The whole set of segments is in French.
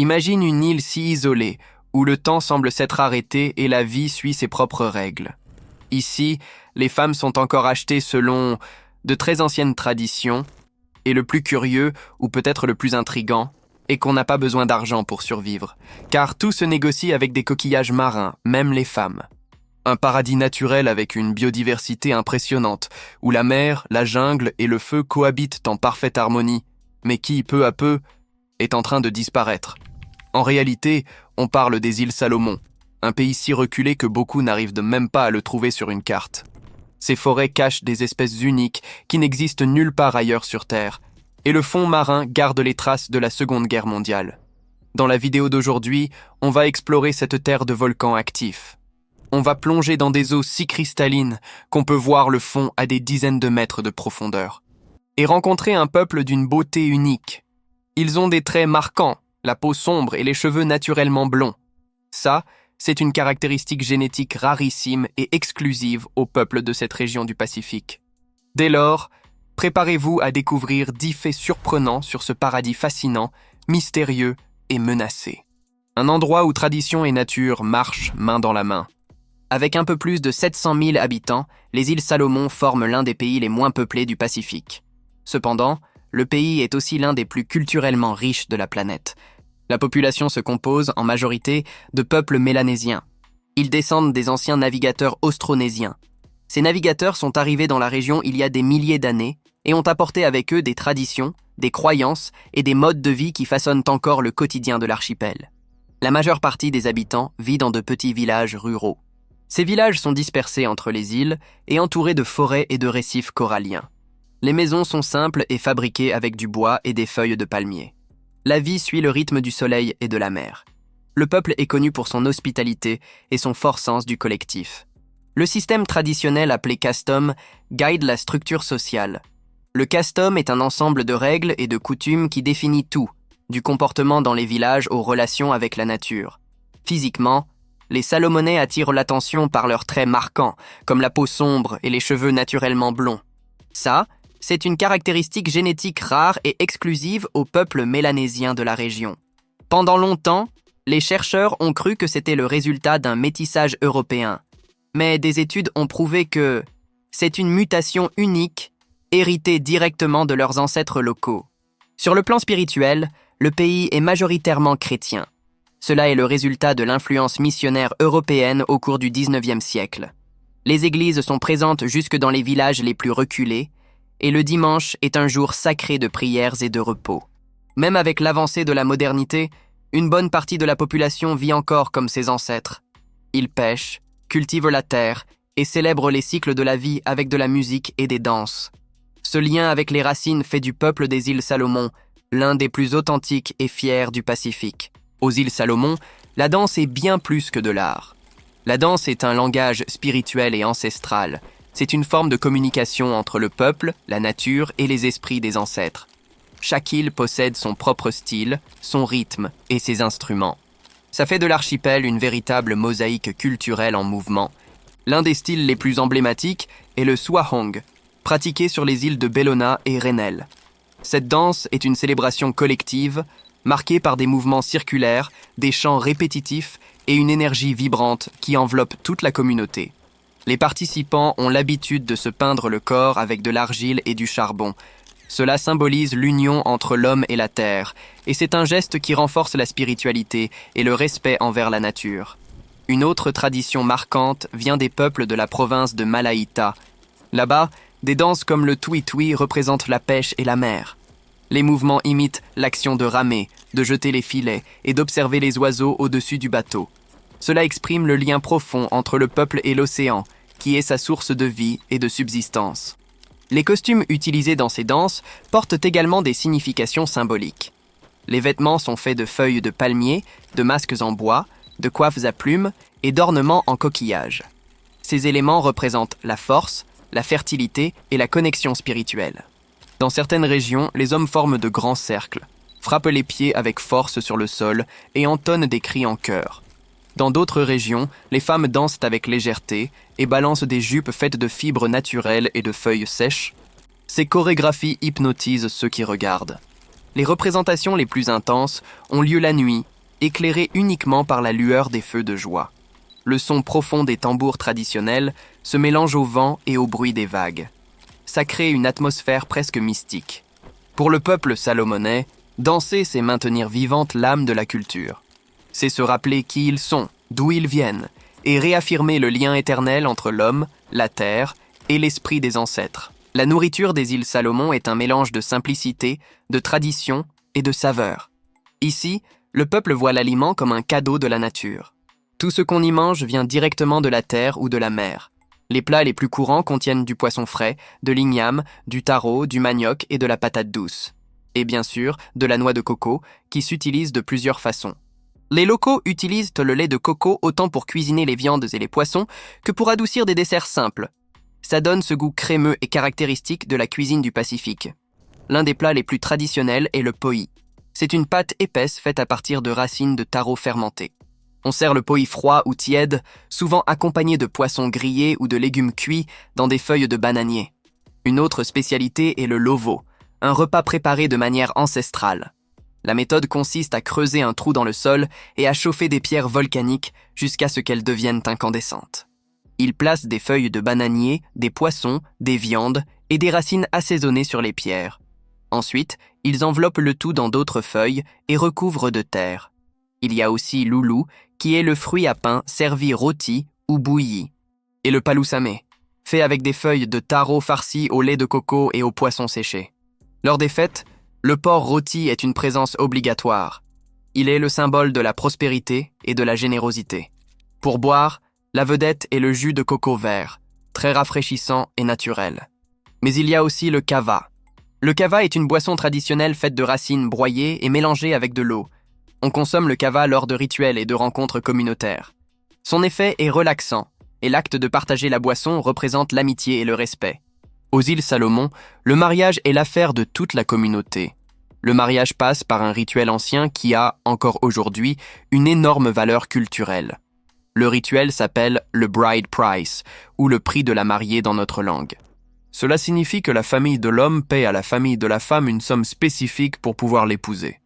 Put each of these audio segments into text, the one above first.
Imagine une île si isolée, où le temps semble s'être arrêté et la vie suit ses propres règles. Ici, les femmes sont encore achetées selon de très anciennes traditions, et le plus curieux, ou peut-être le plus intrigant, est qu'on n'a pas besoin d'argent pour survivre, car tout se négocie avec des coquillages marins, même les femmes. Un paradis naturel avec une biodiversité impressionnante, où la mer, la jungle et le feu cohabitent en parfaite harmonie, mais qui, peu à peu, est en train de disparaître. En réalité, on parle des îles Salomon, un pays si reculé que beaucoup n'arrivent même pas à le trouver sur une carte. Ces forêts cachent des espèces uniques qui n'existent nulle part ailleurs sur Terre, et le fond marin garde les traces de la Seconde Guerre mondiale. Dans la vidéo d'aujourd'hui, on va explorer cette terre de volcans actifs. On va plonger dans des eaux si cristallines qu'on peut voir le fond à des dizaines de mètres de profondeur. Et rencontrer un peuple d'une beauté unique. Ils ont des traits marquants, la peau sombre et les cheveux naturellement blonds. Ça, c'est une caractéristique génétique rarissime et exclusive au peuple de cette région du Pacifique. Dès lors, préparez-vous à découvrir 10 faits surprenants sur ce paradis fascinant, mystérieux et menacé. Un endroit où tradition et nature marchent main dans la main. Avec un peu plus de 700 000 habitants, les îles Salomon forment l'un des pays les moins peuplés du Pacifique. Cependant, le pays est aussi l'un des plus culturellement riches de la planète. La population se compose, en majorité, de peuples mélanésiens. Ils descendent des anciens navigateurs austronésiens. Ces navigateurs sont arrivés dans la région il y a des milliers d'années et ont apporté avec eux des traditions, des croyances et des modes de vie qui façonnent encore le quotidien de l'archipel. La majeure partie des habitants vit dans de petits villages ruraux. Ces villages sont dispersés entre les îles et entourés de forêts et de récifs coralliens. Les maisons sont simples et fabriquées avec du bois et des feuilles de palmier. La vie suit le rythme du soleil et de la mer. Le peuple est connu pour son hospitalité et son fort sens du collectif. Le système traditionnel appelé custom guide la structure sociale. Le custom est un ensemble de règles et de coutumes qui définit tout, du comportement dans les villages aux relations avec la nature. Physiquement, les Salomonais attirent l'attention par leurs traits marquants, comme la peau sombre et les cheveux naturellement blonds. Ça, c'est une caractéristique génétique rare et exclusive au peuple mélanésien de la région. Pendant longtemps, les chercheurs ont cru que c'était le résultat d'un métissage européen. Mais des études ont prouvé que c'est une mutation unique, héritée directement de leurs ancêtres locaux. Sur le plan spirituel, le pays est majoritairement chrétien. Cela est le résultat de l'influence missionnaire européenne au cours du XIXe siècle. Les églises sont présentes jusque dans les villages les plus reculés, et le dimanche est un jour sacré de prières et de repos. Même avec l'avancée de la modernité, une bonne partie de la population vit encore comme ses ancêtres. Ils pêchent, cultivent la terre et célèbrent les cycles de la vie avec de la musique et des danses. Ce lien avec les racines fait du peuple des îles Salomon l'un des plus authentiques et fiers du Pacifique. Aux îles Salomon, la danse est bien plus que de l'art. La danse est un langage spirituel et ancestral. C'est une forme de communication entre le peuple, la nature et les esprits des ancêtres. Chaque île possède son propre style, son rythme et ses instruments. Ça fait de l'archipel une véritable mosaïque culturelle en mouvement. L'un des styles les plus emblématiques est le Swahong, pratiqué sur les îles de Bellona et Rennell. Cette danse est une célébration collective, marquée par des mouvements circulaires, des chants répétitifs et une énergie vibrante qui enveloppe toute la communauté. Les participants ont l'habitude de se peindre le corps avec de l'argile et du charbon. Cela symbolise l'union entre l'homme et la terre, et c'est un geste qui renforce la spiritualité et le respect envers la nature. Une autre tradition marquante vient des peuples de la province de Malaïta. Là-bas, des danses comme le tui-tui représentent la pêche et la mer. Les mouvements imitent l'action de ramer, de jeter les filets et d'observer les oiseaux au-dessus du bateau. Cela exprime le lien profond entre le peuple et l'océan, qui est sa source de vie et de subsistance. Les costumes utilisés dans ces danses portent également des significations symboliques. Les vêtements sont faits de feuilles de palmier, de masques en bois, de coiffes à plumes et d'ornements en coquillages. Ces éléments représentent la force, la fertilité et la connexion spirituelle. Dans certaines régions, les hommes forment de grands cercles, frappent les pieds avec force sur le sol et entonnent des cris en chœur. Dans d'autres régions, les femmes dansent avec légèreté et balancent des jupes faites de fibres naturelles et de feuilles sèches. Ces chorégraphies hypnotisent ceux qui regardent. Les représentations les plus intenses ont lieu la nuit éclairées uniquement par la lueur des feux de joie. Le son profond des tambours traditionnels se mélange au vent et au bruit des vagues. Ça crée une atmosphère presque mystique. Pour le peuple salomonais, danser, c'est maintenir vivante l'âme de la culture. C'est se rappeler qui ils sont, d'où ils viennent, et réaffirmer le lien éternel entre l'homme, la terre et l'esprit des ancêtres. La nourriture des îles Salomon est un mélange de simplicité, de tradition et de saveur. Ici, le peuple voit l'aliment comme un cadeau de la nature. Tout ce qu'on y mange vient directement de la terre ou de la mer. Les plats les plus courants contiennent du poisson frais, de l'igname, du taro, du manioc et de la patate douce. Et bien sûr, de la noix de coco, qui s'utilise de plusieurs façons. Les locaux utilisent le lait de coco autant pour cuisiner les viandes et les poissons que pour adoucir des desserts simples. Ça donne ce goût crémeux et caractéristique de la cuisine du Pacifique. L'un des plats les plus traditionnels est le poi. C'est une pâte épaisse faite à partir de racines de taro fermentées. On sert le poi froid ou tiède, souvent accompagné de poissons grillés ou de légumes cuits dans des feuilles de bananier. Une autre spécialité est le lovo, un repas préparé de manière ancestrale. La méthode consiste à creuser un trou dans le sol et à chauffer des pierres volcaniques jusqu'à ce qu'elles deviennent incandescentes. Ils placent des feuilles de bananier, des poissons, des viandes et des racines assaisonnées sur les pierres. Ensuite, ils enveloppent le tout dans d'autres feuilles et recouvrent de terre. Il y a aussi l'oulou, qui est le fruit à pain servi rôti ou bouilli. Et le palusame, fait avec des feuilles de taro farcies au lait de coco et au poisson séché. Lors des fêtes, le porc rôti est une présence obligatoire. Il est le symbole de la prospérité et de la générosité. Pour boire, la vedette est le jus de coco vert, très rafraîchissant et naturel. Mais il y a aussi le kava. Le kava est une boisson traditionnelle faite de racines broyées et mélangées avec de l'eau. On consomme le kava lors de rituels et de rencontres communautaires. Son effet est relaxant, et l'acte de partager la boisson représente l'amitié et le respect. Aux îles Salomon, le mariage est l'affaire de toute la communauté. Le mariage passe par un rituel ancien qui a, encore aujourd'hui, une énorme valeur culturelle. Le rituel s'appelle le bride price, ou le prix de la mariée dans notre langue. Cela signifie que la famille de l'homme paie à la famille de la femme une somme spécifique pour pouvoir l'épouser.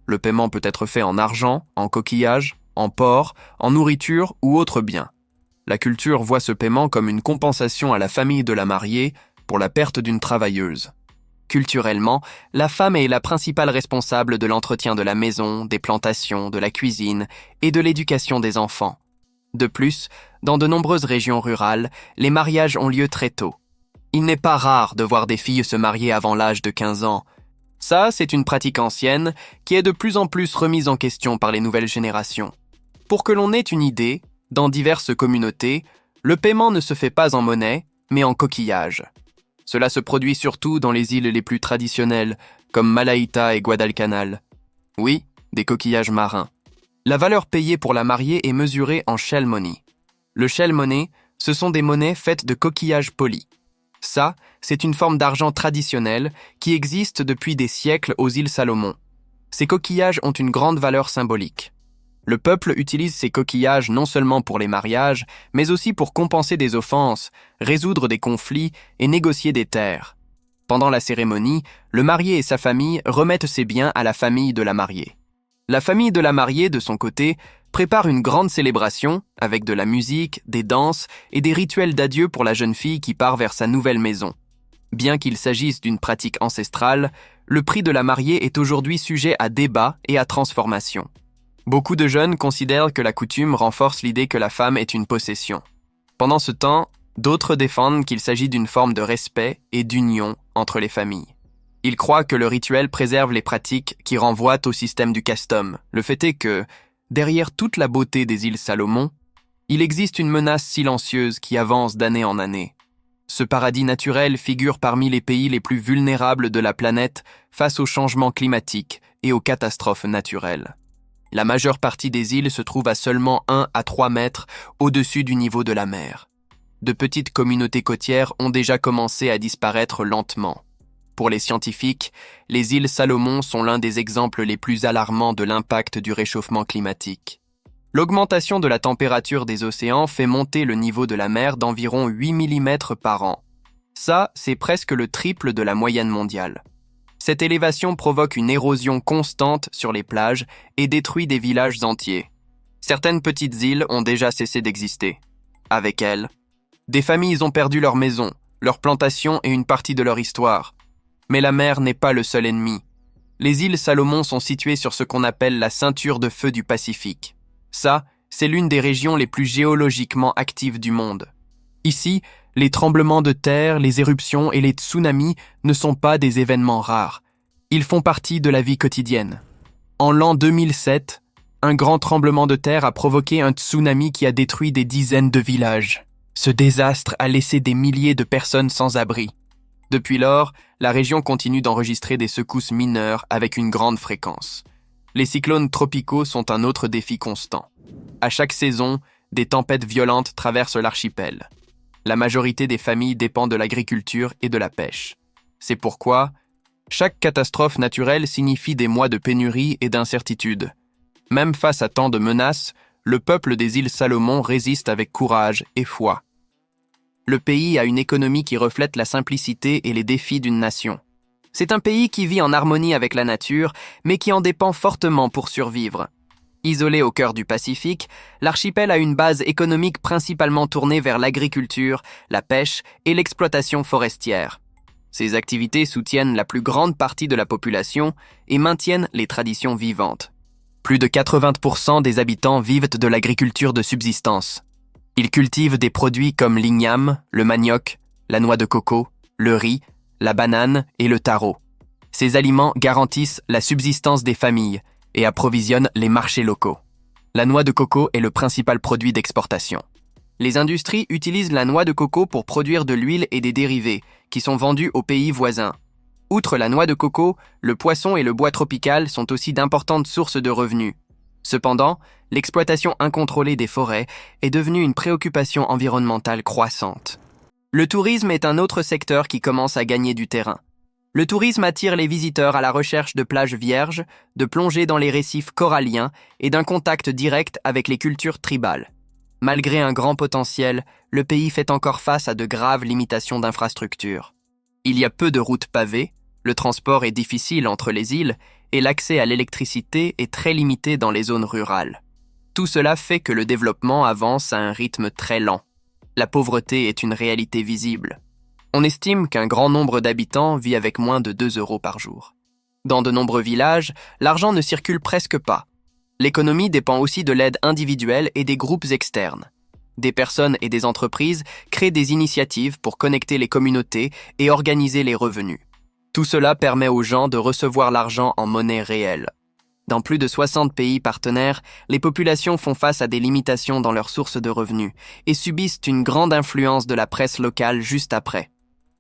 Le paiement peut être fait en argent, en coquillages, en porc, en nourriture ou autres biens. La culture voit ce paiement comme une compensation à la famille de la mariée pour la perte d'une travailleuse. Culturellement, la femme est la principale responsable de l'entretien de la maison, des plantations, de la cuisine et de l'éducation des enfants. De plus, dans de nombreuses régions rurales, les mariages ont lieu très tôt. Il n'est pas rare de voir des filles se marier avant l'âge de 15 ans. Ça, c'est une pratique ancienne qui est de plus en plus remise en question par les nouvelles générations. Pour que l'on ait une idée, dans diverses communautés, le paiement ne se fait pas en monnaie, mais en coquillages. Cela se produit surtout dans les îles les plus traditionnelles, comme Malaïta et Guadalcanal. Oui, des coquillages marins. La valeur payée pour la mariée est mesurée en shell money. Le shell money, ce sont des monnaies faites de coquillages polis. Ça, c'est une forme d'argent traditionnel qui existe depuis des siècles aux îles Salomon. Ces coquillages ont une grande valeur symbolique. Le peuple utilise ces coquillages non seulement pour les mariages, mais aussi pour compenser des offenses, résoudre des conflits et négocier des terres. Pendant la cérémonie, le marié et sa famille remettent ses biens à la famille de la mariée. La famille de la mariée, de son côté, prépare une grande célébration avec de la musique, des danses et des rituels d'adieu pour la jeune fille qui part vers sa nouvelle maison. Bien qu'il s'agisse d'une pratique ancestrale, le prix de la mariée est aujourd'hui sujet à débat et à transformation. Beaucoup de jeunes considèrent que la coutume renforce l'idée que la femme est une possession. Pendant ce temps, d'autres défendent qu'il s'agit d'une forme de respect et d'union entre les familles. Ils croient que le rituel préserve les pratiques qui renvoient au système du custom. Le fait est que, derrière toute la beauté des îles Salomon, il existe une menace silencieuse qui avance d'année en année. Ce paradis naturel figure parmi les pays les plus vulnérables de la planète face aux changements climatiques et aux catastrophes naturelles. La majeure partie des îles se trouve à seulement 1 à 3 mètres au-dessus du niveau de la mer. De petites communautés côtières ont déjà commencé à disparaître lentement. Pour les scientifiques, les îles Salomon sont l'un des exemples les plus alarmants de l'impact du réchauffement climatique. L'augmentation de la température des océans fait monter le niveau de la mer d'environ 8 mm par an. Ça, c'est presque le triple de la moyenne mondiale. Cette élévation provoque une érosion constante sur les plages et détruit des villages entiers. Certaines petites îles ont déjà cessé d'exister. Avec elles, des familles ont perdu leurs maisons, leurs plantations et une partie de leur histoire. Mais la mer n'est pas le seul ennemi. Les îles Salomon sont situées sur ce qu'on appelle la ceinture de feu du Pacifique. Ça, c'est l'une des régions les plus géologiquement actives du monde. Ici, les tremblements de terre, les éruptions et les tsunamis ne sont pas des événements rares. Ils font partie de la vie quotidienne. En l'an 2007, un grand tremblement de terre a provoqué un tsunami qui a détruit des dizaines de villages. Ce désastre a laissé des milliers de personnes sans abri. Depuis lors, la région continue d'enregistrer des secousses mineures avec une grande fréquence. Les cyclones tropicaux sont un autre défi constant. À chaque saison, des tempêtes violentes traversent l'archipel. La majorité des familles dépend de l'agriculture et de la pêche. C'est pourquoi chaque catastrophe naturelle signifie des mois de pénurie et d'incertitude. Même face à tant de menaces, le peuple des îles Salomon résiste avec courage et foi. Le pays a une économie qui reflète la simplicité et les défis d'une nation. C'est un pays qui vit en harmonie avec la nature, mais qui en dépend fortement pour survivre. Isolé au cœur du Pacifique, l'archipel a une base économique principalement tournée vers l'agriculture, la pêche et l'exploitation forestière. Ces activités soutiennent la plus grande partie de la population et maintiennent les traditions vivantes. Plus de 80% des habitants vivent de l'agriculture de subsistance. Ils cultivent des produits comme l'igname, le manioc, la noix de coco, le riz, la banane et le taro. Ces aliments garantissent la subsistance des familles et approvisionnent les marchés locaux. La noix de coco est le principal produit d'exportation. Les industries utilisent la noix de coco pour produire de l'huile et des dérivés, qui sont vendus aux pays voisins. Outre la noix de coco, le poisson et le bois tropical sont aussi d'importantes sources de revenus. Cependant, l'exploitation incontrôlée des forêts est devenue une préoccupation environnementale croissante. Le tourisme est un autre secteur qui commence à gagner du terrain. Le tourisme attire les visiteurs à la recherche de plages vierges, de plongées dans les récifs coralliens et d'un contact direct avec les cultures tribales. Malgré un grand potentiel, le pays fait encore face à de graves limitations d'infrastructures. Il y a peu de routes pavées, le transport est difficile entre les îles et l'accès à l'électricité est très limité dans les zones rurales. Tout cela fait que le développement avance à un rythme très lent. La pauvreté est une réalité visible. On estime qu'un grand nombre d'habitants vit avec moins de 2 € par jour. Dans de nombreux villages, l'argent ne circule presque pas. L'économie dépend aussi de l'aide individuelle et des groupes externes. Des personnes et des entreprises créent des initiatives pour connecter les communautés et organiser les revenus. Tout cela permet aux gens de recevoir l'argent en monnaie réelle. Dans plus de 60 pays partenaires, les populations font face à des limitations dans leurs sources de revenus et subissent une grande influence de la presse locale juste après.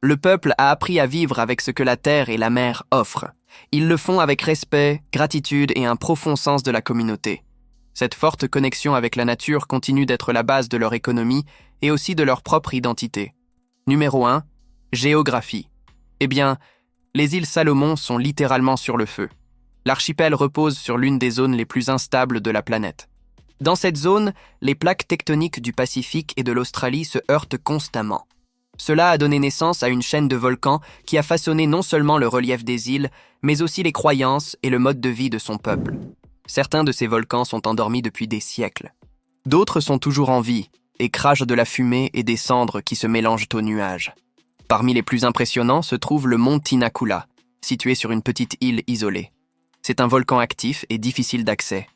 Le peuple a appris à vivre avec ce que la terre et la mer offrent. Ils le font avec respect, gratitude et un profond sens de la communauté. Cette forte connexion avec la nature continue d'être la base de leur économie et aussi de leur propre identité. Numéro 1. Géographie. Eh bien, les îles Salomon sont littéralement sur le feu. L'archipel repose sur l'une des zones les plus instables de la planète. Dans cette zone, les plaques tectoniques du Pacifique et de l'Australie se heurtent constamment. Cela a donné naissance à une chaîne de volcans qui a façonné non seulement le relief des îles, mais aussi les croyances et le mode de vie de son peuple. Certains de ces volcans sont endormis depuis des siècles. D'autres sont toujours en vie et crachent de la fumée et des cendres qui se mélangent aux nuages. Parmi les plus impressionnants se trouve le mont Tinakula, situé sur une petite île isolée. C'est un volcan actif et difficile d'accès.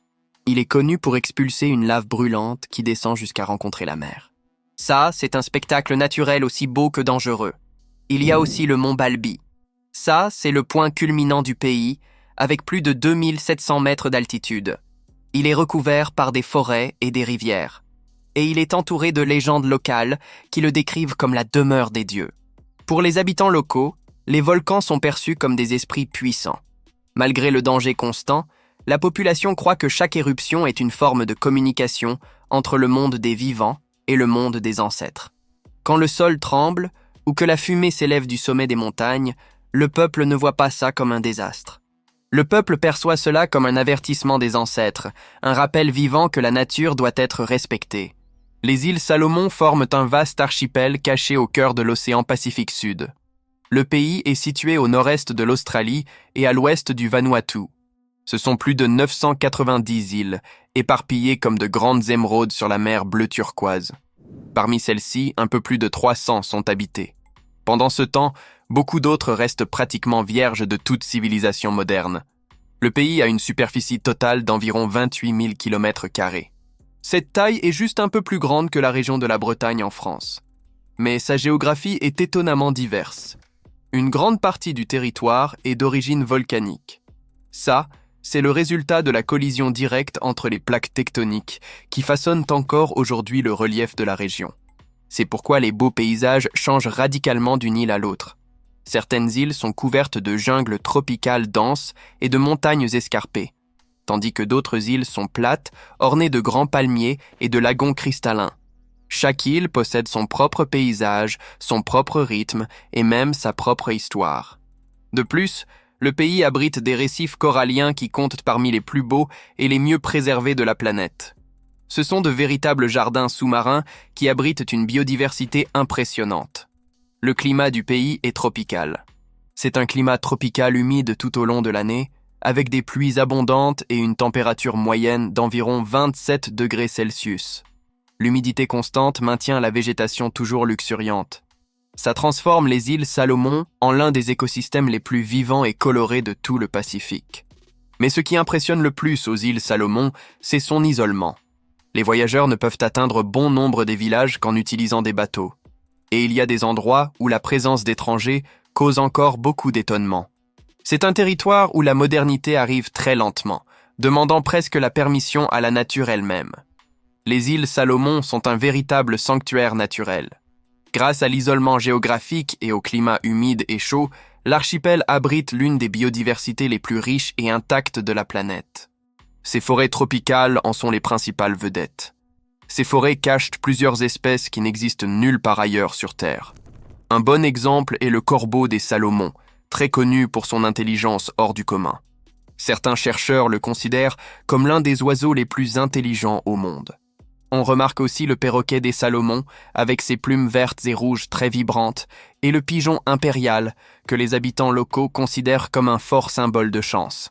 Il est connu pour expulser une lave brûlante qui descend jusqu'à rencontrer la mer. Ça, c'est un spectacle naturel aussi beau que dangereux. Il y a aussi le mont Balbi. Ça, c'est le point culminant du pays, avec plus de 2700 mètres d'altitude. Il est recouvert par des forêts et des rivières. Et il est entouré de légendes locales qui le décrivent comme la demeure des dieux. Pour les habitants locaux, les volcans sont perçus comme des esprits puissants. Malgré le danger constant, la population croit que chaque éruption est une forme de communication entre le monde des vivants et le monde des ancêtres. Quand le sol tremble ou que la fumée s'élève du sommet des montagnes, le peuple ne voit pas ça comme un désastre. Le peuple perçoit cela comme un avertissement des ancêtres, un rappel vivant que la nature doit être respectée. Les îles Salomon forment un vaste archipel caché au cœur de l'océan Pacifique Sud. Le pays est situé au nord-est de l'Australie et à l'ouest du Vanuatu. Ce sont plus de 990 îles, éparpillées comme de grandes émeraudes sur la mer bleu turquoise. Parmi celles-ci, un peu plus de 300 sont habitées. Pendant ce temps, beaucoup d'autres restent pratiquement vierges de toute civilisation moderne. Le pays a une superficie totale d'environ 28 000 km². Cette taille est juste un peu plus grande que la région de la Bretagne en France. Mais sa géographie est étonnamment diverse. Une grande partie du territoire est d'origine volcanique. Ça, c'est le résultat de la collision directe entre les plaques tectoniques qui façonnent encore aujourd'hui le relief de la région. C'est pourquoi les beaux paysages changent radicalement d'une île à l'autre. Certaines îles sont couvertes de jungles tropicales denses et de montagnes escarpées, tandis que d'autres îles sont plates, ornées de grands palmiers et de lagons cristallins. Chaque île possède son propre paysage, son propre rythme et même sa propre histoire. De plus, le pays abrite des récifs coralliens qui comptent parmi les plus beaux et les mieux préservés de la planète. Ce sont de véritables jardins sous-marins qui abritent une biodiversité impressionnante. Le climat du pays est tropical. C'est un climat tropical humide tout au long de l'année, avec des pluies abondantes et une température moyenne d'environ 27 degrés Celsius. L'humidité constante maintient la végétation toujours luxuriante. Ça transforme les îles Salomon en l'un des écosystèmes les plus vivants et colorés de tout le Pacifique. Mais ce qui impressionne le plus aux îles Salomon, c'est son isolement. Les voyageurs ne peuvent atteindre bon nombre des villages qu'en utilisant des bateaux. Et il y a des endroits où la présence d'étrangers cause encore beaucoup d'étonnement. C'est un territoire où la modernité arrive très lentement, demandant presque la permission à la nature elle-même. Les îles Salomon sont un véritable sanctuaire naturel. Grâce à l'isolement géographique et au climat humide et chaud, l'archipel abrite l'une des biodiversités les plus riches et intactes de la planète. Ces forêts tropicales en sont les principales vedettes. Ces forêts cachent plusieurs espèces qui n'existent nulle part ailleurs sur Terre. Un bon exemple est le corbeau des Salomon, très connu pour son intelligence hors du commun. Certains chercheurs le considèrent comme l'un des oiseaux les plus intelligents au monde. On remarque aussi le perroquet des Salomon, avec ses plumes vertes et rouges très vibrantes, et le pigeon impérial, que les habitants locaux considèrent comme un fort symbole de chance.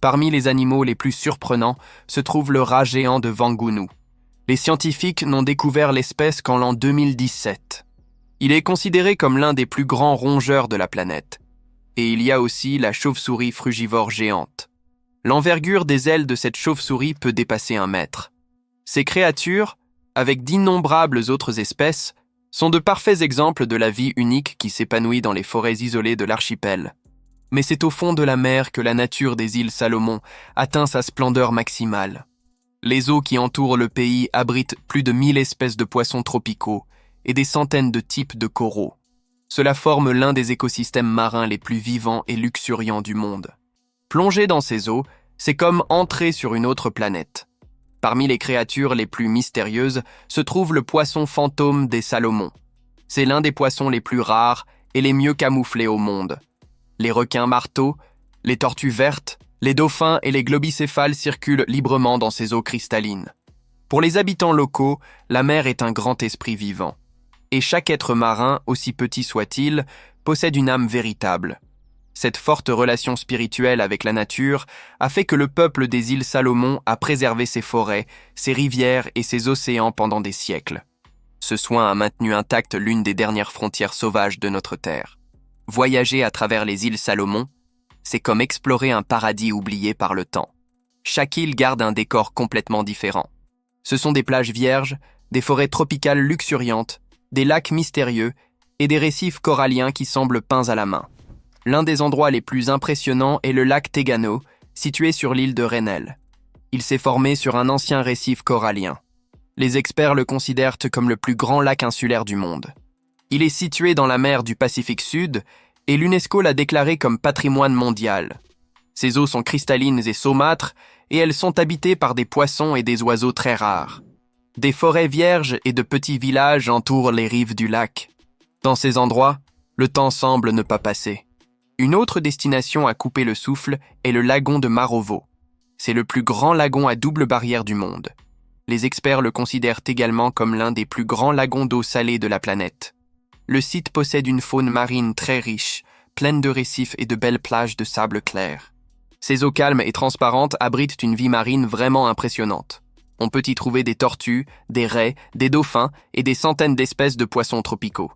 Parmi les animaux les plus surprenants se trouve le rat géant de Vangunu. Les scientifiques n'ont découvert l'espèce qu'en l'an 2017. Il est considéré comme l'un des plus grands rongeurs de la planète. Et il y a aussi la chauve-souris frugivore géante. L'envergure des ailes de cette chauve-souris peut dépasser 1 mètre. Ces créatures, avec d'innombrables autres espèces, sont de parfaits exemples de la vie unique qui s'épanouit dans les forêts isolées de l'archipel. Mais c'est au fond de la mer que la nature des îles Salomon atteint sa splendeur maximale. Les eaux qui entourent le pays abritent plus de 1000 espèces de poissons tropicaux et des centaines de types de coraux. Cela forme l'un des écosystèmes marins les plus vivants et luxuriants du monde. Plonger dans ces eaux, c'est comme entrer sur une autre planète. Parmi les créatures les plus mystérieuses se trouve le poisson fantôme des Salomon. C'est l'un des poissons les plus rares et les mieux camouflés au monde. Les requins marteaux, les tortues vertes, les dauphins et les globicéphales circulent librement dans ces eaux cristallines. Pour les habitants locaux, la mer est un grand esprit vivant. Et chaque être marin, aussi petit soit-il, possède une âme véritable. Cette forte relation spirituelle avec la nature a fait que le peuple des îles Salomon a préservé ses forêts, ses rivières et ses océans pendant des siècles. Ce soin a maintenu intacte l'une des dernières frontières sauvages de notre terre. Voyager à travers les îles Salomon, c'est comme explorer un paradis oublié par le temps. Chaque île garde un décor complètement différent. Ce sont des plages vierges, des forêts tropicales luxuriantes, des lacs mystérieux et des récifs coralliens qui semblent peints à la main. L'un des endroits les plus impressionnants est le lac Tegano, situé sur l'île de Rennell. Il s'est formé sur un ancien récif corallien. Les experts le considèrent comme le plus grand lac insulaire du monde. Il est situé dans la mer du Pacifique Sud et l'UNESCO l'a déclaré comme patrimoine mondial. Ses eaux sont cristallines et saumâtres et elles sont habitées par des poissons et des oiseaux très rares. Des forêts vierges et de petits villages entourent les rives du lac. Dans ces endroits, le temps semble ne pas passer. Une autre destination à couper le souffle est le lagon de Marovo. C'est le plus grand lagon à double barrière du monde. Les experts le considèrent également comme l'un des plus grands lagons d'eau salée de la planète. le site possède une faune marine très riche, pleine de récifs et de belles plages de sable clair. Ces eaux calmes et transparentes abritent une vie marine vraiment impressionnante. On peut y trouver des tortues, des raies, des dauphins et des centaines d'espèces de poissons tropicaux.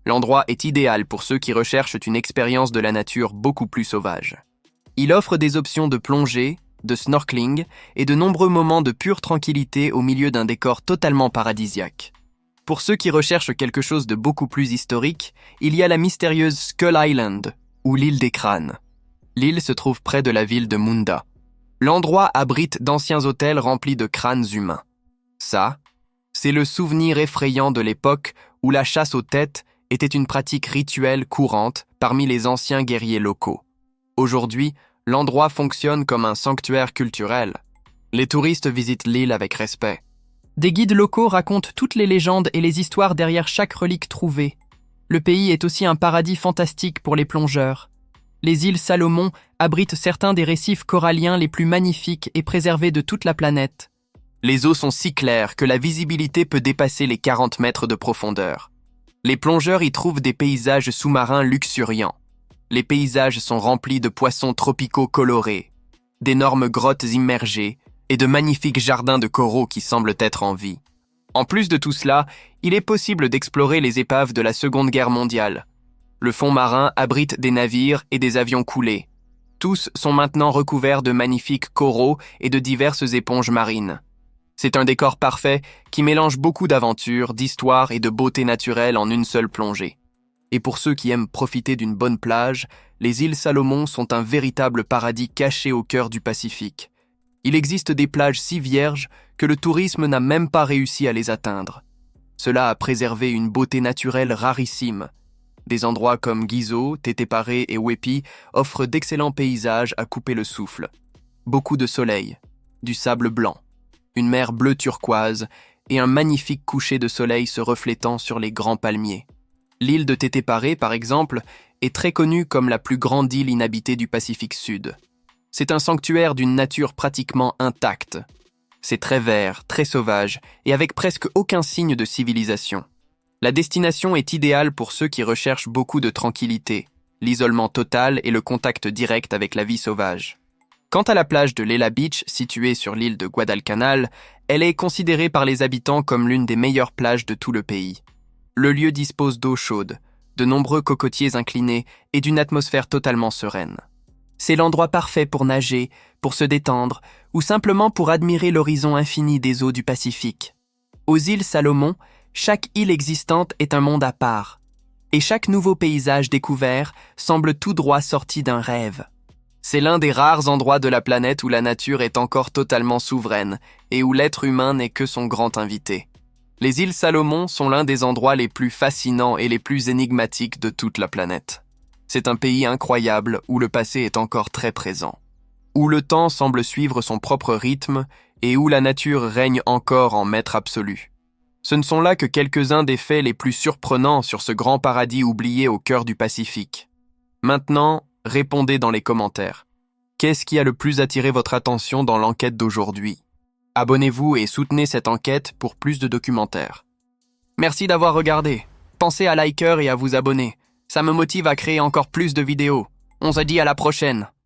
L'endroit est idéal pour ceux qui recherchent une expérience de la nature beaucoup plus sauvage. Il offre des options de plongée, de snorkeling et de nombreux moments de pure tranquillité au milieu d'un décor totalement paradisiaque. Pour ceux qui recherchent quelque chose de beaucoup plus historique, il y a la mystérieuse Skull Island, ou l'île des crânes. L'île se trouve près de la ville de Munda. L'endroit abrite d'anciens hôtels remplis de crânes humains. Ça, c'est le souvenir effrayant de l'époque où la chasse aux têtes était une pratique rituelle courante parmi les anciens guerriers locaux. Aujourd'hui, l'endroit fonctionne comme un sanctuaire culturel. Les touristes visitent l'île avec respect. Des guides locaux racontent toutes les légendes et les histoires derrière chaque relique trouvée. Le pays est aussi un paradis fantastique pour les plongeurs. Les îles Salomon abritent certains des récifs coralliens les plus magnifiques et préservés de toute la planète. Les eaux sont si claires que la visibilité peut dépasser les 40 mètres de profondeur. Les plongeurs y trouvent des paysages sous-marins luxuriants. Les paysages sont remplis de poissons tropicaux colorés, d'énormes grottes immergées et de magnifiques jardins de coraux qui semblent être en vie. En plus de tout cela, il est possible d'explorer les épaves de la Seconde Guerre mondiale. Le fond marin abrite des navires et des avions coulés. Tous sont maintenant recouverts de magnifiques coraux et de diverses éponges marines. C'est un décor parfait qui mélange beaucoup d'aventures, d'histoires et de beauté naturelle en une seule plongée. Et pour ceux qui aiment profiter d'une bonne plage, les îles Salomon sont un véritable paradis caché au cœur du Pacifique. Il existe des plages si vierges que le tourisme n'a même pas réussi à les atteindre. Cela a préservé une beauté naturelle rarissime. Des endroits comme Gizo, Tetepare et Wepi offrent d'excellents paysages à couper le souffle. Beaucoup de soleil, du sable blanc, une mer bleu turquoise et un magnifique coucher de soleil se reflétant sur les grands palmiers. L'île de Tetepare, par exemple, est très connue comme la plus grande île inhabitée du Pacifique Sud. C'est un sanctuaire d'une nature pratiquement intacte. C'est très vert, très sauvage et avec presque aucun signe de civilisation. La destination est idéale pour ceux qui recherchent beaucoup de tranquillité, l'isolement total et le contact direct avec la vie sauvage. Quant à la plage de Lela Beach, située sur l'île de Guadalcanal, elle est considérée par les habitants comme l'une des meilleures plages de tout le pays. Le lieu dispose d'eau chaude, de nombreux cocotiers inclinés et d'une atmosphère totalement sereine. C'est l'endroit parfait pour nager, pour se détendre ou simplement pour admirer l'horizon infini des eaux du Pacifique. Aux îles Salomon, chaque île existante est un monde à part, et chaque nouveau paysage découvert semble tout droit sorti d'un rêve. C'est l'un des rares endroits de la planète où la nature est encore totalement souveraine et où l'être humain n'est que son grand invité. Les îles Salomon sont l'un des endroits les plus fascinants et les plus énigmatiques de toute la planète. C'est un pays incroyable où le passé est encore très présent, où le temps semble suivre son propre rythme et où la nature règne encore en maître absolu. Ce ne sont là que quelques-uns des faits les plus surprenants sur ce grand paradis oublié au cœur du Pacifique. Maintenant, répondez dans les commentaires. Qu'est-ce qui a le plus attiré votre attention dans l'enquête d'aujourd'hui? Abonnez-vous et soutenez cette enquête pour plus de documentaires. Merci d'avoir regardé. Pensez à liker et à vous abonner. Ça me motive à créer encore plus de vidéos. On se dit à la prochaine.